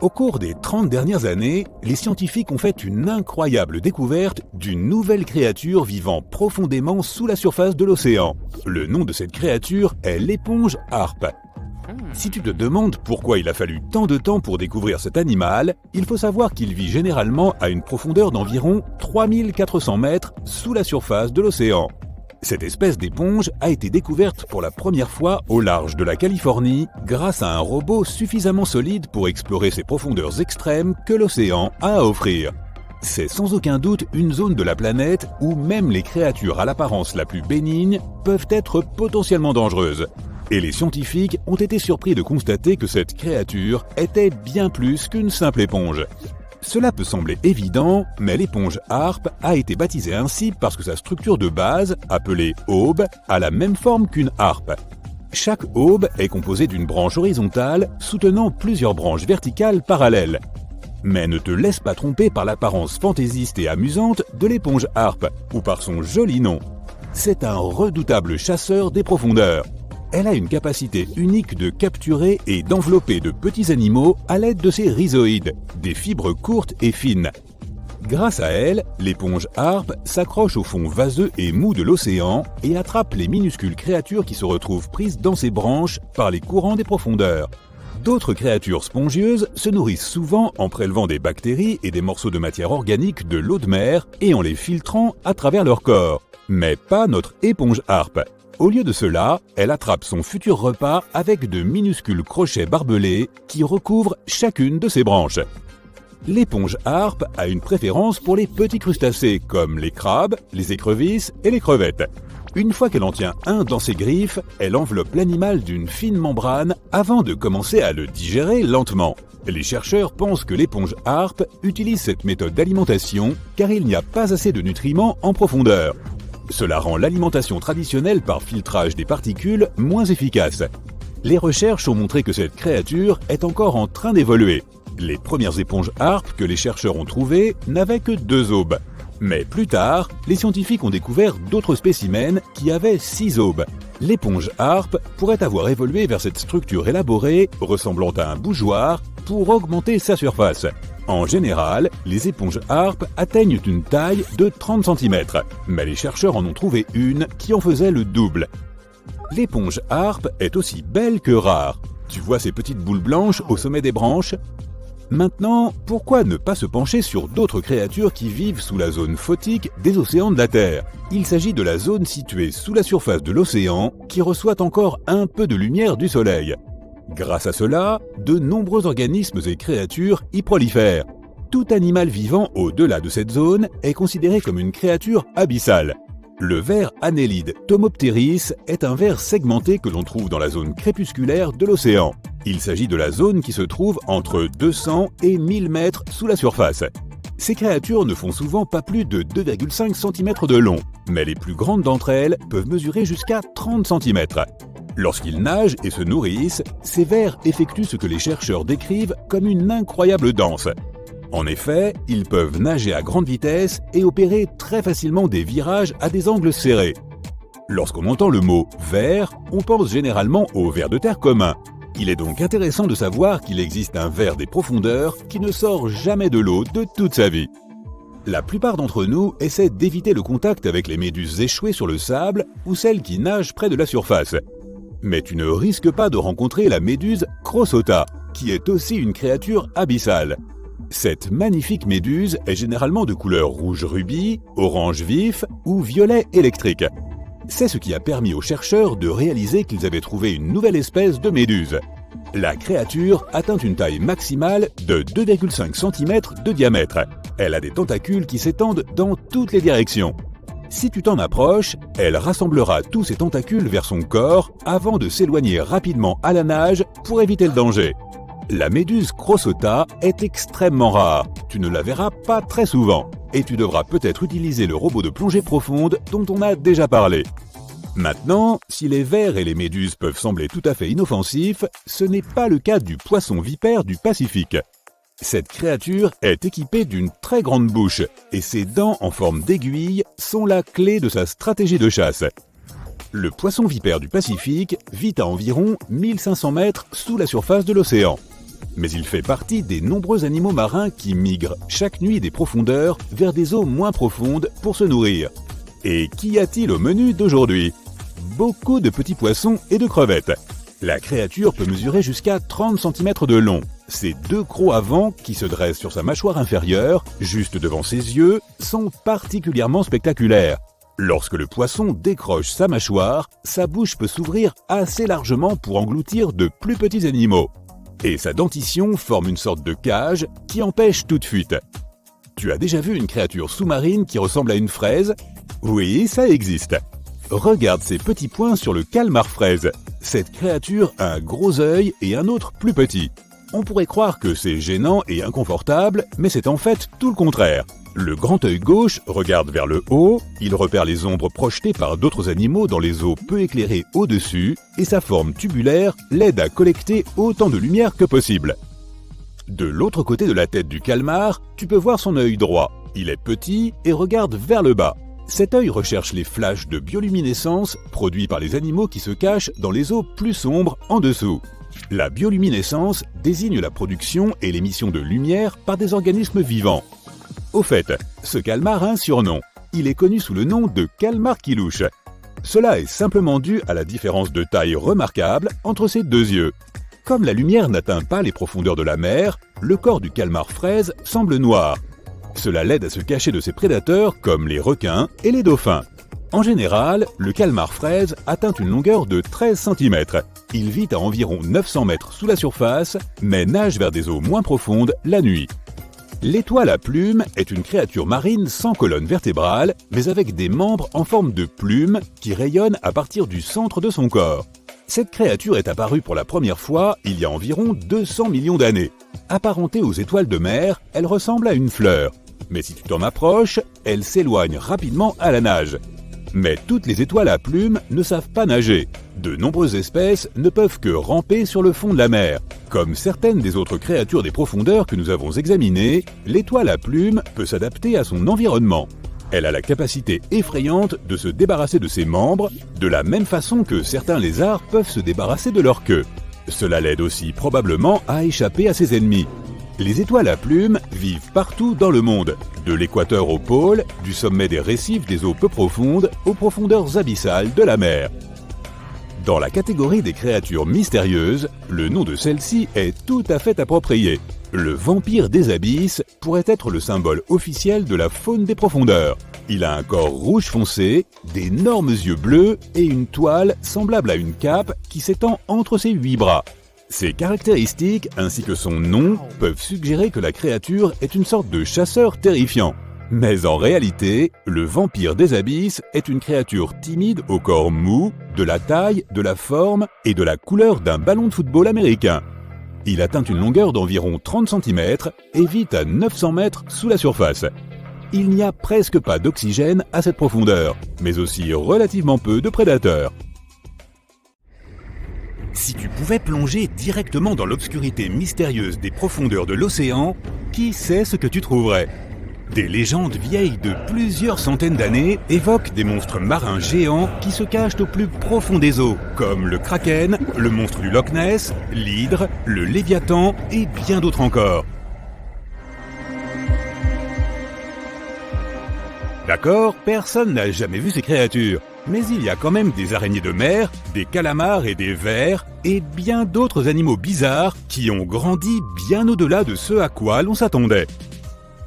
Au cours des 30 dernières années, les scientifiques ont fait une incroyable découverte d'une nouvelle créature vivant profondément sous la surface de l'océan. Le nom de cette créature est l'éponge harpe. Si tu te demandes pourquoi il a fallu tant de temps pour découvrir cet animal, il faut savoir qu'il vit généralement à une profondeur d'environ 3400 mètres sous la surface de l'océan. Cette espèce d'éponge a été découverte pour la première fois au large de la Californie grâce à un robot suffisamment solide pour explorer ces profondeurs extrêmes que l'océan a à offrir. C'est sans aucun doute une zone de la planète où même les créatures à l'apparence la plus bénigne peuvent être potentiellement dangereuses. Et les scientifiques ont été surpris de constater que cette créature était bien plus qu'une simple éponge. Cela peut sembler évident, mais l'éponge harpe a été baptisée ainsi parce que sa structure de base, appelée aube, a la même forme qu'une harpe. Chaque aube est composée d'une branche horizontale soutenant plusieurs branches verticales parallèles. Mais ne te laisse pas tromper par l'apparence fantaisiste et amusante de l'éponge harpe, ou par son joli nom. C'est un redoutable chasseur des profondeurs. Elle a une capacité unique de capturer et d'envelopper de petits animaux à l'aide de ses rhizoïdes, des fibres courtes et fines. Grâce à elle, l'éponge harpe s'accroche au fond vaseux et mou de l'océan et attrape les minuscules créatures qui se retrouvent prises dans ses branches par les courants des profondeurs. D'autres créatures spongieuses se nourrissent souvent en prélevant des bactéries et des morceaux de matière organique de l'eau de mer et en les filtrant à travers leur corps. Mais pas notre éponge harpe. Au lieu de cela, elle attrape son futur repas avec de minuscules crochets barbelés qui recouvrent chacune de ses branches. L'éponge harpe a une préférence pour les petits crustacés comme les crabes, les écrevisses et les crevettes. Une fois qu'elle en tient un dans ses griffes, elle enveloppe l'animal d'une fine membrane avant de commencer à le digérer lentement. Les chercheurs pensent que l'éponge harpe utilise cette méthode d'alimentation car il n'y a pas assez de nutriments en profondeur. Cela rend l'alimentation traditionnelle par filtrage des particules moins efficace. Les recherches ont montré que cette créature est encore en train d'évoluer. Les premières éponges harpes que les chercheurs ont trouvées n'avaient que 2 aubes. Mais plus tard, les scientifiques ont découvert d'autres spécimens qui avaient 6 aubes. L'éponge harpe pourrait avoir évolué vers cette structure élaborée ressemblant à un bougeoir pour augmenter sa surface. En général, les éponges harpes atteignent une taille de 30 cm, mais les chercheurs en ont trouvé une qui en faisait le double. L'éponge harpe est aussi belle que rare. Tu vois ces petites boules blanches au sommet des branches ? Maintenant, pourquoi ne pas se pencher sur d'autres créatures qui vivent sous la zone photique des océans de la Terre ? Il s'agit de la zone située sous la surface de l'océan qui reçoit encore un peu de lumière du soleil. Grâce à cela, de nombreux organismes et créatures y prolifèrent. Tout animal vivant au-delà de cette zone est considéré comme une créature abyssale. Le ver Annelide Tomopteris est un ver segmenté que l'on trouve dans la zone crépusculaire de l'océan. Il s'agit de la zone qui se trouve entre 200 et 1000 mètres sous la surface. Ces créatures ne font souvent pas plus de 2,5 cm de long, mais les plus grandes d'entre elles peuvent mesurer jusqu'à 30 cm. Lorsqu'ils nagent et se nourrissent, ces vers effectuent ce que les chercheurs décrivent comme une incroyable danse. En effet, ils peuvent nager à grande vitesse et opérer très facilement des virages à des angles serrés. Lorsqu'on entend le mot « ver », on pense généralement au ver de terre commun. Il est donc intéressant de savoir qu'il existe un ver des profondeurs qui ne sort jamais de l'eau de toute sa vie. La plupart d'entre nous essaient d'éviter le contact avec les méduses échouées sur le sable ou celles qui nagent près de la surface. Mais tu ne risques pas de rencontrer la méduse Crossota, qui est aussi une créature abyssale. Cette magnifique méduse est généralement de couleur rouge rubis, orange vif ou violet électrique. C'est ce qui a permis aux chercheurs de réaliser qu'ils avaient trouvé une nouvelle espèce de méduse. La créature atteint une taille maximale de 2,5 cm de diamètre. Elle a des tentacules qui s'étendent dans toutes les directions. Si tu t'en approches, elle rassemblera tous ses tentacules vers son corps avant de s'éloigner rapidement à la nage pour éviter le danger. La méduse Crossota est extrêmement rare. Tu ne la verras pas très souvent. Et tu devras peut-être utiliser le robot de plongée profonde dont on a déjà parlé. Maintenant, si les vers et les méduses peuvent sembler tout à fait inoffensifs, ce n'est pas le cas du poisson vipère du Pacifique. Cette créature est équipée d'une très grande bouche et ses dents en forme d'aiguille sont la clé de sa stratégie de chasse. Le poisson vipère du Pacifique vit à environ 1500 mètres sous la surface de l'océan. mais il fait partie des nombreux animaux marins qui migrent chaque nuit des profondeurs vers des eaux moins profondes pour se nourrir. Et qu'y a-t-il au menu d'aujourd'hui? Beaucoup de petits poissons et de crevettes. La créature peut mesurer jusqu'à 30 cm de long. Ses deux crocs avant, qui se dressent sur sa mâchoire inférieure, juste devant ses yeux, sont particulièrement spectaculaires. Lorsque le poisson décroche sa mâchoire, sa bouche peut s'ouvrir assez largement pour engloutir de plus petits animaux. Et sa dentition forme une sorte de cage qui empêche toute fuite. Tu as déjà vu une créature sous-marine qui ressemble à une fraise? Oui, ça existe. Regarde ces petits points sur le calmar fraise. Cette créature a un gros œil et un autre plus petit. On pourrait croire que c'est gênant et inconfortable, mais c'est en fait tout le contraire. Le grand œil gauche regarde vers le haut, il repère les ombres projetées par d'autres animaux dans les eaux peu éclairées au-dessus, et sa forme tubulaire l'aide à collecter autant de lumière que possible. De l'autre côté de la tête du calmar, tu peux voir son œil droit. Il est petit et regarde vers le bas. Cet œil recherche les flashs de bioluminescence produits par les animaux qui se cachent dans les eaux plus sombres en dessous. La bioluminescence désigne la production et l'émission de lumière par des organismes vivants. Au fait, ce calmar a un surnom. Il est connu sous le nom de calmar qui louche. Cela est simplement dû à la différence de taille remarquable entre ses deux yeux. Comme la lumière n'atteint pas les profondeurs de la mer, le corps du calmar fraise semble noir. Cela l'aide à se cacher de ses prédateurs comme les requins et les dauphins. En général, le calmar fraise atteint une longueur de 13 cm. Il vit à environ 900 mètres sous la surface, mais nage vers des eaux moins profondes la nuit. L'étoile à plumes est une créature marine sans colonne vertébrale, mais avec des membres en forme de plumes qui rayonnent à partir du centre de son corps. Cette créature est apparue pour la première fois il y a environ 200 millions d'années. Apparentée aux étoiles de mer, elle ressemble à une fleur. Mais si tu t'en approches, elle s'éloigne rapidement à la nage. Mais toutes les étoiles à plumes ne savent pas nager. De nombreuses espèces ne peuvent que ramper sur le fond de la mer. Comme certaines des autres créatures des profondeurs que nous avons examinées, l'étoile à plumes peut s'adapter à son environnement. Elle a la capacité effrayante de se débarrasser de ses membres, de la même façon que certains lézards peuvent se débarrasser de leur queue. Cela l'aide aussi probablement à échapper à ses ennemis. Les étoiles à plumes vivent partout dans le monde, de l'équateur au pôle, du sommet des récifs des eaux peu profondes aux profondeurs abyssales de la mer. Dans la catégorie des créatures mystérieuses, le nom de celle-ci est tout à fait approprié. Le vampire des abysses pourrait être le symbole officiel de la faune des profondeurs. Il a un corps rouge foncé, d'énormes yeux bleus et une toile semblable à une cape qui s'étend entre ses 8 bras. Ces caractéristiques, ainsi que son nom, peuvent suggérer que la créature est une sorte de chasseur terrifiant. Mais en réalité, le vampire des abysses est une créature timide au corps mou, de la taille, de la forme et de la couleur d'un ballon de football américain. Il atteint une longueur d'environ 30 cm et vit à 900 mètres sous la surface. Il n'y a presque pas d'oxygène à cette profondeur, mais aussi relativement peu de prédateurs. Si tu pouvais plonger directement dans l'obscurité mystérieuse des profondeurs de l'océan, qui sait ce que tu trouverais? Des légendes vieilles de plusieurs centaines d'années évoquent des monstres marins géants qui se cachent au plus profond des eaux, comme le kraken, le monstre du Loch Ness, l'hydre, le léviathan et bien d'autres encore. D'accord, personne n'a jamais vu ces créatures. Mais il y a quand même des araignées de mer, des calamars et des vers, et bien d'autres animaux bizarres qui ont grandi bien au-delà de ce à quoi l'on s'attendait.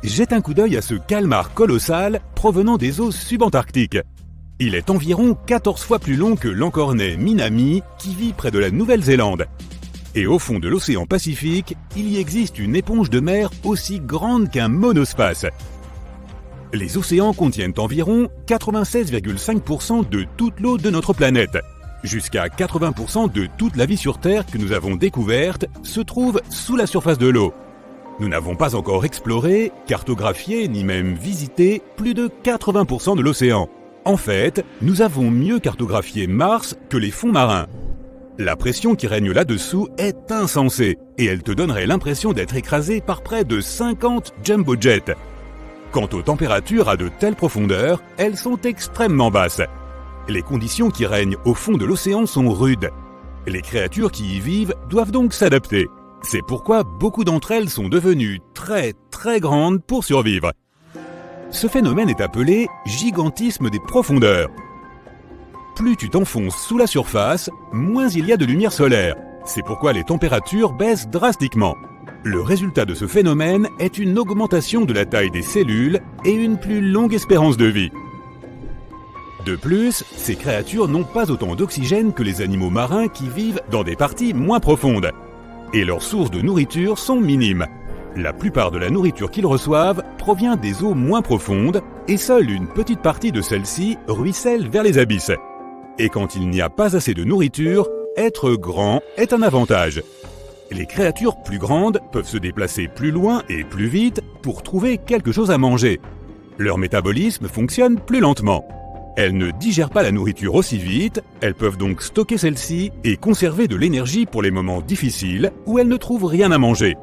Jette un coup d'œil à ce calmar colossal provenant des eaux subantarctiques. Il est environ 14 fois plus long que l'encornet Minami qui vit près de la Nouvelle-Zélande. Et au fond de l'océan Pacifique, il y existe une éponge de mer aussi grande qu'un monospace. Les océans contiennent environ 96,5% de toute l'eau de notre planète. Jusqu'à 80% de toute la vie sur Terre que nous avons découverte se trouve sous la surface de l'eau. Nous n'avons pas encore exploré, cartographié ni même visité plus de 80% de l'océan. En fait, nous avons mieux cartographié Mars que les fonds marins. La pression qui règne là-dessous est insensée et elle te donnerait l'impression d'être écrasé par près de 50 jumbo jets. Quant aux températures à de telles profondeurs, elles sont extrêmement basses. Les conditions qui règnent au fond de l'océan sont rudes. Les créatures qui y vivent doivent donc s'adapter. C'est pourquoi beaucoup d'entre elles sont devenues très grandes pour survivre. Ce phénomène est appelé gigantisme des profondeurs. Plus tu t'enfonces sous la surface, moins il y a de lumière solaire. C'est pourquoi les températures baissent drastiquement. Le résultat de ce phénomène est une augmentation de la taille des cellules et une plus longue espérance de vie. De plus, ces créatures n'ont pas autant d'oxygène que les animaux marins qui vivent dans des parties moins profondes. Et leurs sources de nourriture sont minimes. La plupart de la nourriture qu'ils reçoivent provient des eaux moins profondes et seule une petite partie de celle-ci ruisselle vers les abysses. Et quand il n'y a pas assez de nourriture, être grand est un avantage. Les créatures plus grandes peuvent se déplacer plus loin et plus vite pour trouver quelque chose à manger. Leur métabolisme fonctionne plus lentement. Elles ne digèrent pas la nourriture aussi vite, elles peuvent donc stocker celle-ci et conserver de l'énergie pour les moments difficiles où elles ne trouvent rien à manger.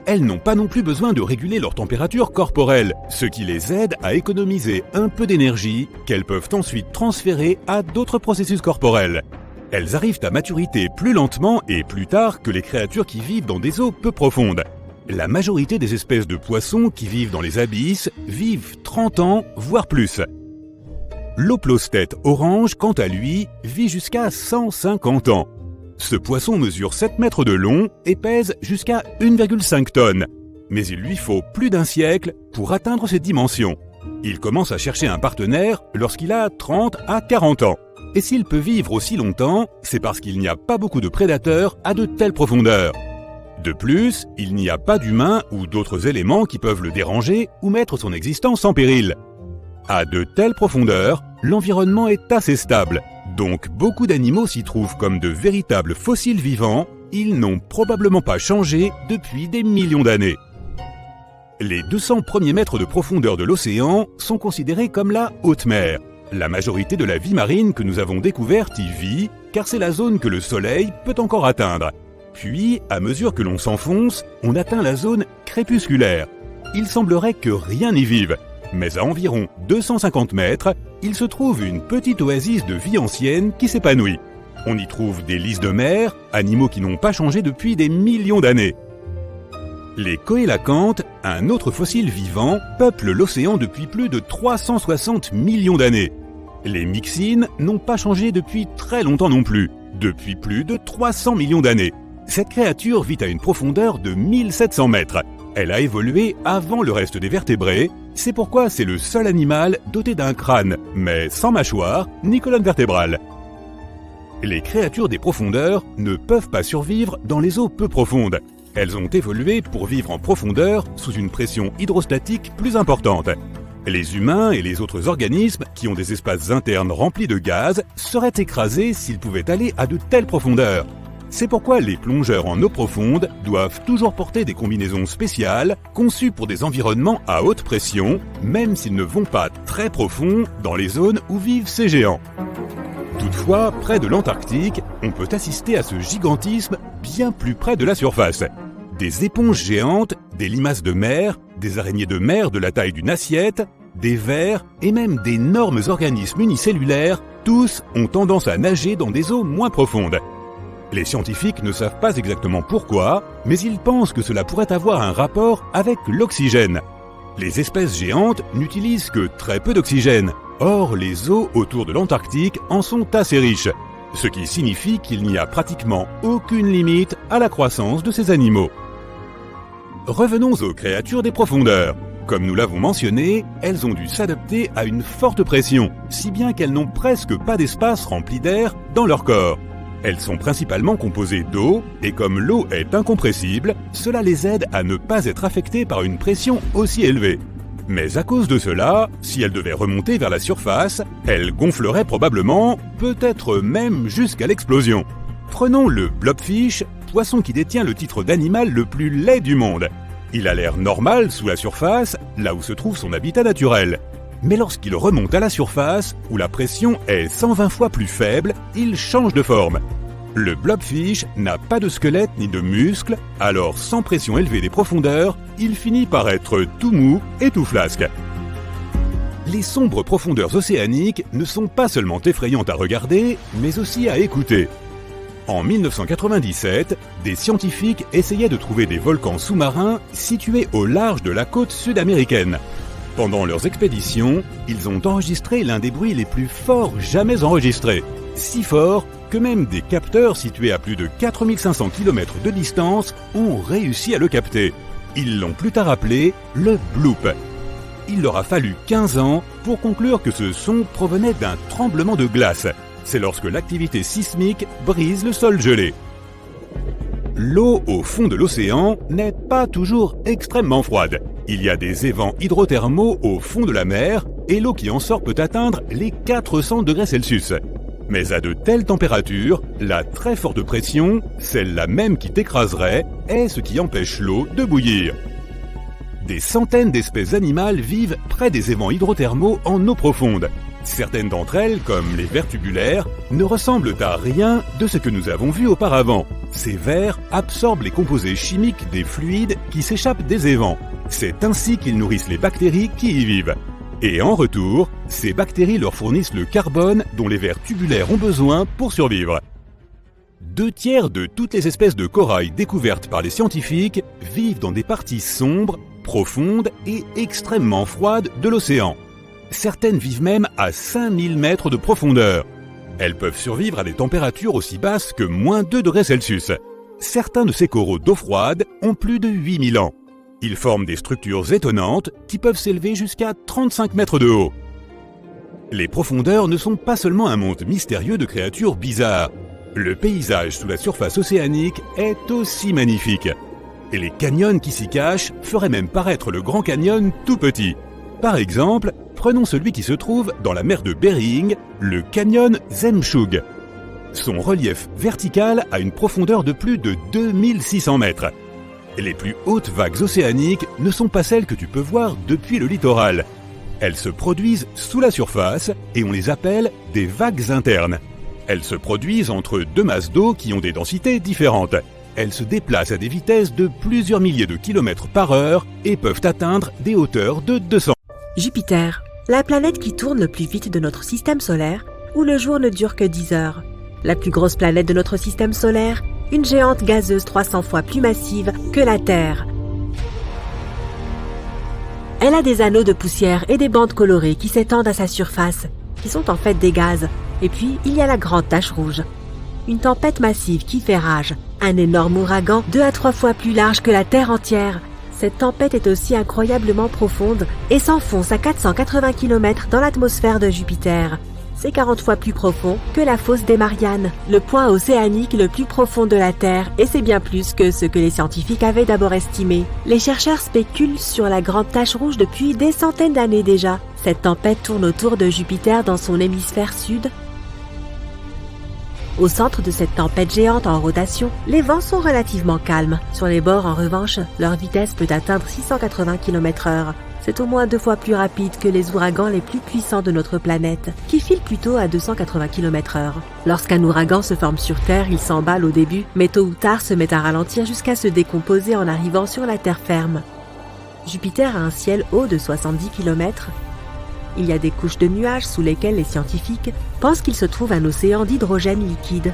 Elles n'ont pas non plus besoin de réguler leur température corporelle, ce qui les aide à économiser un peu d'énergie qu'elles peuvent ensuite transférer à d'autres processus corporels. Elles arrivent à maturité plus lentement et plus tard que les créatures qui vivent dans des eaux peu profondes. La majorité des espèces de poissons qui vivent dans les abysses vivent 30 ans, voire plus. L'oplostète orange, quant à lui, vit jusqu'à 150 ans. Ce poisson mesure 7 mètres de long et pèse jusqu'à 1,5 tonnes. Mais il lui faut plus d'1 siècle pour atteindre ces dimensions. Il commence à chercher un partenaire lorsqu'il a 30 à 40 ans. Et s'il peut vivre aussi longtemps, c'est parce qu'il n'y a pas beaucoup de prédateurs à de telles profondeurs. De plus, il n'y a pas d'humains ou d'autres éléments qui peuvent le déranger ou mettre son existence en péril. À de telles profondeurs, l'environnement est assez stable, donc beaucoup d'animaux s'y trouvent comme de véritables fossiles vivants. Ils n'ont probablement pas changé depuis des millions d'années. Les 200 premiers mètres de profondeur de l'océan sont considérés comme la haute mer. La majorité de la vie marine que nous avons découverte y vit, car c'est la zone que le soleil peut encore atteindre. Puis, à mesure que l'on s'enfonce, on atteint la zone crépusculaire. Il semblerait que rien n'y vive. Mais à environ 250 mètres, il se trouve une petite oasis de vie ancienne qui s'épanouit. On y trouve des lys de mer, animaux qui n'ont pas changé depuis des millions d'années. Les coélacantes, un autre fossile vivant, peuplent l'océan depuis plus de 360 millions d'années. Les myxines n'ont pas changé depuis très longtemps non plus, depuis plus de 300 millions d'années. Cette créature vit à une profondeur de 1700 mètres. Elle a évolué avant le reste des vertébrés, c'est pourquoi c'est le seul animal doté d'un crâne, mais sans mâchoire ni colonne vertébrale. Les créatures des profondeurs ne peuvent pas survivre dans les eaux peu profondes. Elles ont évolué pour vivre en profondeur sous une pression hydrostatique plus importante. Les humains et les autres organismes qui ont des espaces internes remplis de gaz seraient écrasés s'ils pouvaient aller à de telles profondeurs. C'est pourquoi les plongeurs en eau profonde doivent toujours porter des combinaisons spéciales conçues pour des environnements à haute pression, même s'ils ne vont pas très profond dans les zones où vivent ces géants. Toutefois, près de l'Antarctique, on peut assister à ce gigantisme bien plus près de la surface. Des éponges géantes, des limaces de mer, des araignées de mer de la taille d'une assiette, des vers et même d'énormes organismes unicellulaires, tous ont tendance à nager dans des eaux moins profondes. Les scientifiques ne savent pas exactement pourquoi, mais ils pensent que cela pourrait avoir un rapport avec l'oxygène. Les espèces géantes n'utilisent que très peu d'oxygène. Or, les eaux autour de l'Antarctique en sont assez riches, ce qui signifie qu'il n'y a pratiquement aucune limite à la croissance de ces animaux. Revenons aux créatures des profondeurs. Comme nous l'avons mentionné, elles ont dû s'adapter à une forte pression, si bien qu'elles n'ont presque pas d'espace rempli d'air dans leur corps. Elles sont principalement composées d'eau, et comme l'eau est incompressible, cela les aide à ne pas être affectées par une pression aussi élevée. Mais à cause de cela, si elles devaient remonter vers la surface, elles gonfleraient probablement, peut-être même jusqu'à l'explosion. Prenons le blobfish, poisson qui détient le titre d'animal le plus laid du monde. Il a l'air normal sous la surface, là où se trouve son habitat naturel. Mais lorsqu'il remonte à la surface, où la pression est 120 fois plus faible, il change de forme. Le blobfish n'a pas de squelette ni de muscles, alors sans pression élevée des profondeurs, il finit par être tout mou et tout flasque. Les sombres profondeurs océaniques ne sont pas seulement effrayantes à regarder, mais aussi à écouter. En 1997, des scientifiques essayaient de trouver des volcans sous-marins situés au large de la côte sud-américaine. Pendant leurs expéditions, ils ont enregistré l'un des bruits les plus forts jamais enregistrés. Si fort que même des capteurs situés à plus de 4500 km de distance ont réussi à le capter. Ils l'ont plus tard appelé le bloop. Il leur a fallu 15 ans pour conclure que ce son provenait d'un tremblement de glace. C'est lorsque l'activité sismique brise le sol gelé. L'eau au fond de l'océan n'est pas toujours extrêmement froide. Il y a des évents hydrothermaux au fond de la mer et l'eau qui en sort peut atteindre les 400 degrés Celsius. Mais à de telles températures, la très forte pression, celle-là même qui t'écraserait, est ce qui empêche l'eau de bouillir. Des centaines d'espèces animales vivent près des évents hydrothermaux en eau profonde. Certaines d'entre elles, comme les vers tubulaires, ne ressemblent à rien de ce que nous avons vu auparavant. Ces vers absorbent les composés chimiques des fluides qui s'échappent des évents. C'est ainsi qu'ils nourrissent les bactéries qui y vivent. Et en retour, ces bactéries leur fournissent le carbone dont les vers tubulaires ont besoin pour survivre. 2/3 de toutes les espèces de corail découvertes par les scientifiques vivent dans des parties sombres, profondes et extrêmement froides de l'océan. Certaines vivent même à 5000 mètres de profondeur. Elles peuvent survivre à des températures aussi basses que -2 degrés Celsius. Certains de ces coraux d'eau froide ont plus de 8000 ans. Ils forment des structures étonnantes qui peuvent s'élever jusqu'à 35 mètres de haut. Les profondeurs ne sont pas seulement un monde mystérieux de créatures bizarres. Le paysage sous la surface océanique est aussi magnifique. Et les canyons qui s'y cachent feraient même paraître le Grand Canyon tout petit. Par exemple, prenons celui qui se trouve dans la mer de Bering, le canyon Zemshug. Son relief vertical a une profondeur de plus de 2600 mètres. Les plus hautes vagues océaniques ne sont pas celles que tu peux voir depuis le littoral. Elles se produisent sous la surface et on les appelle des vagues internes. Elles se produisent entre deux masses d'eau qui ont des densités différentes. Elles se déplacent à des vitesses de plusieurs milliers de kilomètres par heure et peuvent atteindre des hauteurs de 200. Jupiter, la planète qui tourne le plus vite de notre système solaire, où le jour ne dure que 10 heures. La plus grosse planète de notre système solaire, une géante gazeuse 300 fois plus massive que la Terre. Elle a des anneaux de poussière et des bandes colorées qui s'étendent à sa surface, qui sont en fait des gaz. Et puis, il y a la grande tache rouge. Une tempête massive qui fait rage, un énorme ouragan 2 à 3 fois plus large que la Terre entière. Cette tempête est aussi incroyablement profonde et s'enfonce à 480 km dans l'atmosphère de Jupiter. C'est 40 fois plus profond que la fosse des Mariannes, le point océanique le plus profond de la Terre, et c'est bien plus que ce que les scientifiques avaient d'abord estimé. Les chercheurs spéculent sur la grande tache rouge depuis des centaines d'années déjà. Cette tempête tourne autour de Jupiter dans son hémisphère sud. Au centre de cette tempête géante en rotation, les vents sont relativement calmes. Sur les bords, en revanche, leur vitesse peut atteindre 680 km/h. C'est au moins 2 fois plus rapide que les ouragans les plus puissants de notre planète, qui filent plutôt à 280 km/h. Lorsqu'un ouragan se forme sur Terre, il s'emballe au début, mais tôt ou tard se met à ralentir jusqu'à se décomposer en arrivant sur la terre ferme. Jupiter a un ciel haut de 70 km. Il y a des couches de nuages sous lesquelles les scientifiques pensent qu'il se trouve un océan d'hydrogène liquide.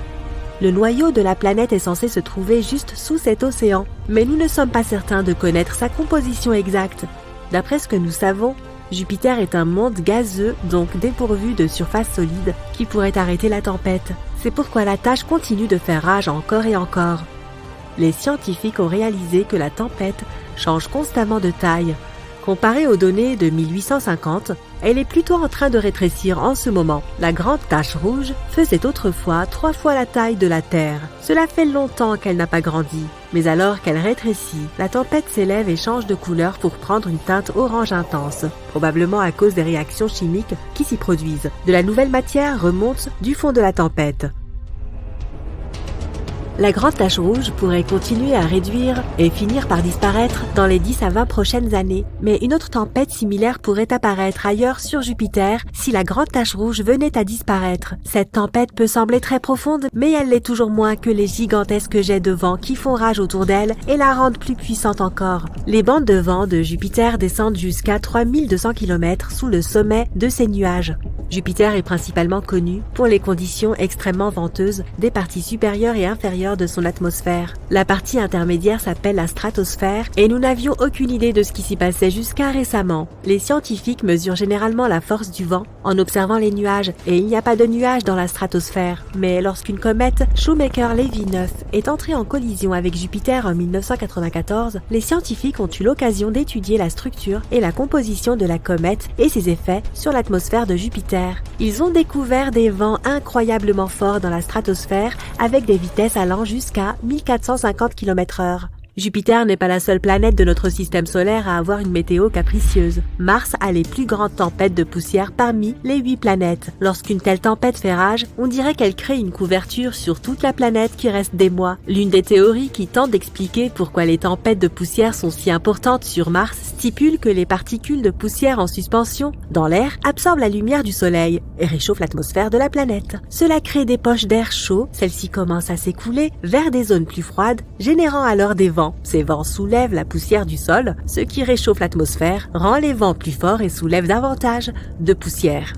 Le noyau de la planète est censé se trouver juste sous cet océan, mais nous ne sommes pas certains de connaître sa composition exacte. D'après ce que nous savons, Jupiter est un monde gazeux, donc dépourvu de surface solide, qui pourrait arrêter la tempête. C'est pourquoi la tâche continue de faire rage encore et encore. Les scientifiques ont réalisé que la tempête change constamment de taille. Comparée aux données de 1850, elle est plutôt en train de rétrécir en ce moment. La grande tache rouge faisait autrefois 3 fois la taille de la Terre. Cela fait longtemps qu'elle n'a pas grandi. Mais alors qu'elle rétrécit, la tempête s'élève et change de couleur pour prendre une teinte orange intense, probablement à cause des réactions chimiques qui s'y produisent. De la nouvelle matière remonte du fond de la tempête. La grande tache rouge pourrait continuer à réduire et finir par disparaître dans les 10 à 20 prochaines années. Mais une autre tempête similaire pourrait apparaître ailleurs sur Jupiter si la grande tache rouge venait à disparaître. Cette tempête peut sembler très profonde, mais elle l'est toujours moins que les gigantesques jets de vent qui font rage autour d'elle et la rendent plus puissante encore. Les bandes de vent de Jupiter descendent jusqu'à 3200 km sous le sommet de ces nuages. Jupiter est principalement connu pour les conditions extrêmement venteuses des parties supérieures et inférieures de son atmosphère. La partie intermédiaire s'appelle la stratosphère et nous n'avions aucune idée de ce qui s'y passait jusqu'à récemment. Les scientifiques mesurent généralement la force du vent en observant les nuages et il n'y a pas de nuages dans la stratosphère. Mais lorsqu'une comète Shoemaker-Levy 9 est entrée en collision avec Jupiter en 1994, les scientifiques ont eu l'occasion d'étudier la structure et la composition de la comète et ses effets sur l'atmosphère de Jupiter. Ils ont découvert des vents incroyablement forts dans la stratosphère avec des vitesses allant jusqu'à 1450 km/h. Jupiter n'est pas la seule planète de notre système solaire à avoir une météo capricieuse. Mars a les plus grandes tempêtes de poussière parmi les 8 planètes. Lorsqu'une telle tempête fait rage, on dirait qu'elle crée une couverture sur toute la planète qui reste des mois. L'une des théories qui tente d'expliquer pourquoi les tempêtes de poussière sont si importantes sur Mars stipule que les particules de poussière en suspension dans l'air absorbent la lumière du soleil et réchauffent l'atmosphère de la planète. Cela crée des poches d'air chaud, celles-ci commencent à s'écouler vers des zones plus froides, générant alors des vents. Ces vents soulèvent la poussière du sol, ce qui réchauffe l'atmosphère, rend les vents plus forts et soulève davantage de poussière.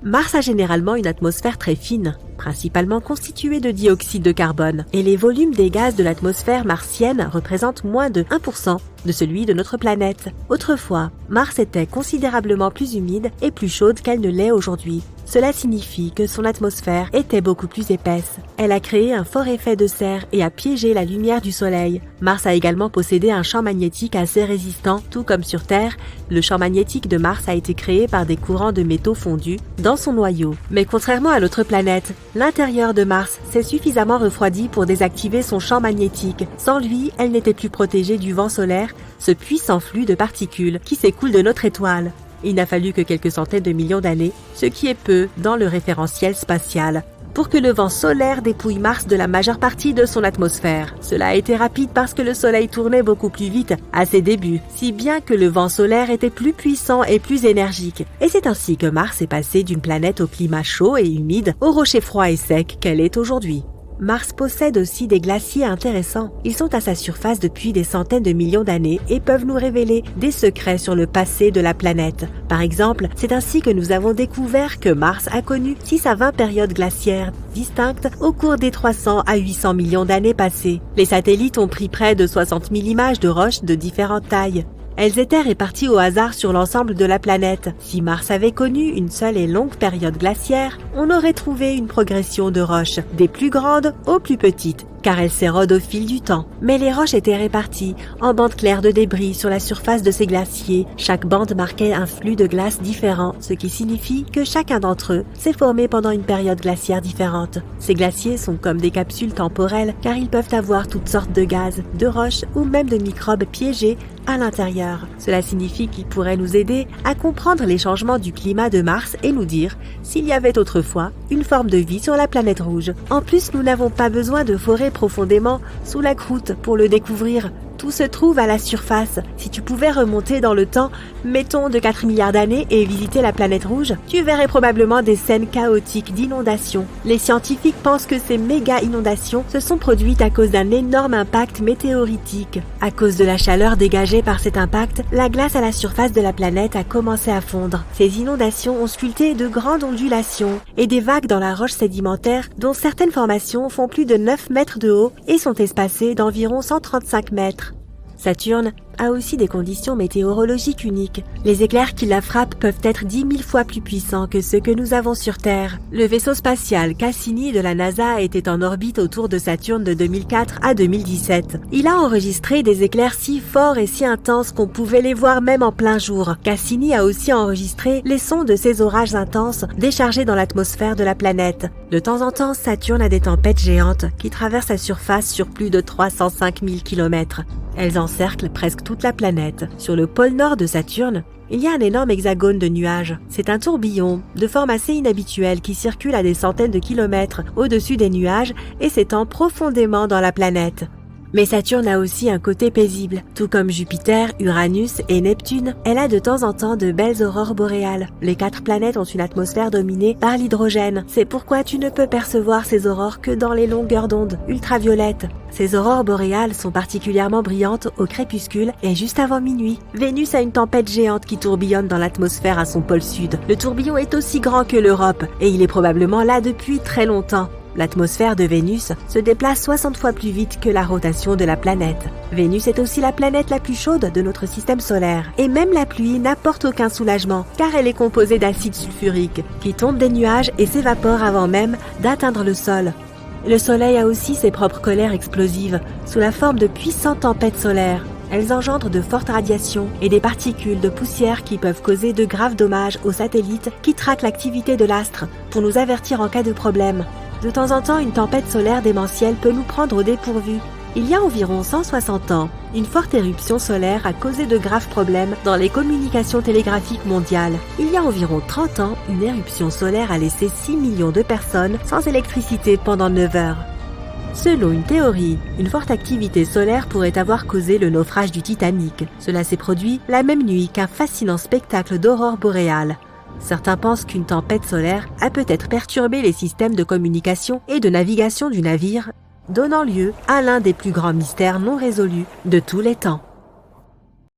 Mars a généralement une atmosphère très fine, principalement constituée de dioxyde de carbone, et les volumes des gaz de l'atmosphère martienne représentent moins de 1% de celui de notre planète. Autrefois, Mars était considérablement plus humide et plus chaude qu'elle ne l'est aujourd'hui. Cela signifie que son atmosphère était beaucoup plus épaisse. Elle a créé un fort effet de serre et a piégé la lumière du soleil. Mars a également possédé un champ magnétique assez résistant, tout comme sur Terre. Le champ magnétique de Mars a été créé par des courants de métaux fondus dans son noyau. Mais contrairement à notre planète, l'intérieur de Mars s'est suffisamment refroidi pour désactiver son champ magnétique. Sans lui, elle n'était plus protégée du vent solaire, ce puissant flux de particules qui s'écoule de notre étoile. Il n'a fallu que quelques centaines de millions d'années, ce qui est peu dans le référentiel spatial, pour que le vent solaire dépouille Mars de la majeure partie de son atmosphère. Cela a été rapide parce que le Soleil tournait beaucoup plus vite à ses débuts, si bien que le vent solaire était plus puissant et plus énergique. Et c'est ainsi que Mars est passé d'une planète au climat chaud et humide aux rochers froids et secs qu'elle est aujourd'hui. Mars possède aussi des glaciers intéressants. Ils sont à sa surface depuis des centaines de millions d'années et peuvent nous révéler des secrets sur le passé de la planète. Par exemple, c'est ainsi que nous avons découvert que Mars a connu 6 à 20 périodes glaciaires distinctes au cours des 300 à 800 millions d'années passées. Les satellites ont pris près de 60 000 images de roches de différentes tailles. Elles étaient réparties au hasard sur l'ensemble de la planète. Si Mars avait connu une seule et longue période glaciaire, on aurait trouvé une progression de roches, des plus grandes aux plus petites, car elles s'érodent au fil du temps. Mais les roches étaient réparties en bandes claires de débris sur la surface de ces glaciers. Chaque bande marquait un flux de glace différent, ce qui signifie que chacun d'entre eux s'est formé pendant une période glaciaire différente. Ces glaciers sont comme des capsules temporelles, car ils peuvent avoir toutes sortes de gaz, de roches ou même de microbes piégés à l'intérieur. Cela signifie qu'ils pourraient nous aider à comprendre les changements du climat de Mars et nous dire s'il y avait autrefois une forme de vie sur la planète rouge. En plus, nous n'avons pas besoin de forer profondément sous la croûte pour le découvrir. Tout se trouve à la surface. Si tu pouvais remonter dans le temps, mettons de 4 milliards d'années et visiter la planète rouge, tu verrais probablement des scènes chaotiques d'inondations. Les scientifiques pensent que ces méga inondations se sont produites à cause d'un énorme impact météoritique. À cause de la chaleur dégagée par cet impact, la glace à la surface de la planète a commencé à fondre. Ces inondations ont sculpté de grandes ondulations et des vagues dans la roche sédimentaire dont certaines formations font plus de 9 mètres de haut et sont espacées d'environ 135 mètres. Saturne a aussi des conditions météorologiques uniques. Les éclairs qui la frappent peuvent être 10 000 fois plus puissants que ceux que nous avons sur Terre. Le vaisseau spatial Cassini de la NASA était en orbite autour de Saturne de 2004 à 2017. Il a enregistré des éclairs si forts et si intenses qu'on pouvait les voir même en plein jour. Cassini a aussi enregistré les sons de ces orages intenses déchargés dans l'atmosphère de la planète. De temps en temps, Saturne a des tempêtes géantes qui traversent sa surface sur plus de 305 000 km. Elles encerclent presque toute la planète. Sur le pôle nord de Saturne, il y a un énorme hexagone de nuages. C'est un tourbillon de forme assez inhabituelle qui circule à des centaines de kilomètres au-dessus des nuages et s'étend profondément dans la planète. Mais Saturne a aussi un côté paisible. Tout comme Jupiter, Uranus et Neptune, elle a de temps en temps de belles aurores boréales. Les 4 planètes ont une atmosphère dominée par l'hydrogène. C'est pourquoi tu ne peux percevoir ces aurores que dans les longueurs d'onde ultraviolettes. Ces aurores boréales sont particulièrement brillantes au crépuscule et juste avant minuit. Vénus a une tempête géante qui tourbillonne dans l'atmosphère à son pôle sud. Le tourbillon est aussi grand que l'Europe et il est probablement là depuis très longtemps. L'atmosphère de Vénus se déplace 60 fois plus vite que la rotation de la planète. Vénus est aussi la planète la plus chaude de notre système solaire. Et même la pluie n'apporte aucun soulagement, car elle est composée d'acide sulfurique, qui tombe des nuages et s'évapore avant même d'atteindre le sol. Le Soleil a aussi ses propres colères explosives, sous la forme de puissantes tempêtes solaires. Elles engendrent de fortes radiations et des particules de poussière qui peuvent causer de graves dommages aux satellites qui traquent l'activité de l'astre pour nous avertir en cas de problème. De temps en temps, une tempête solaire démentielle peut nous prendre au dépourvu. Il y a environ 160 ans, une forte éruption solaire a causé de graves problèmes dans les communications télégraphiques mondiales. Il y a environ 30 ans, une éruption solaire a laissé 6 millions de personnes sans électricité pendant 9 heures. Selon une théorie, une forte activité solaire pourrait avoir causé le naufrage du Titanic. Cela s'est produit la même nuit qu'un fascinant spectacle d'aurore boréale. Certains pensent qu'une tempête solaire a peut-être perturbé les systèmes de communication et de navigation du navire, donnant lieu à l'un des plus grands mystères non résolus de tous les temps.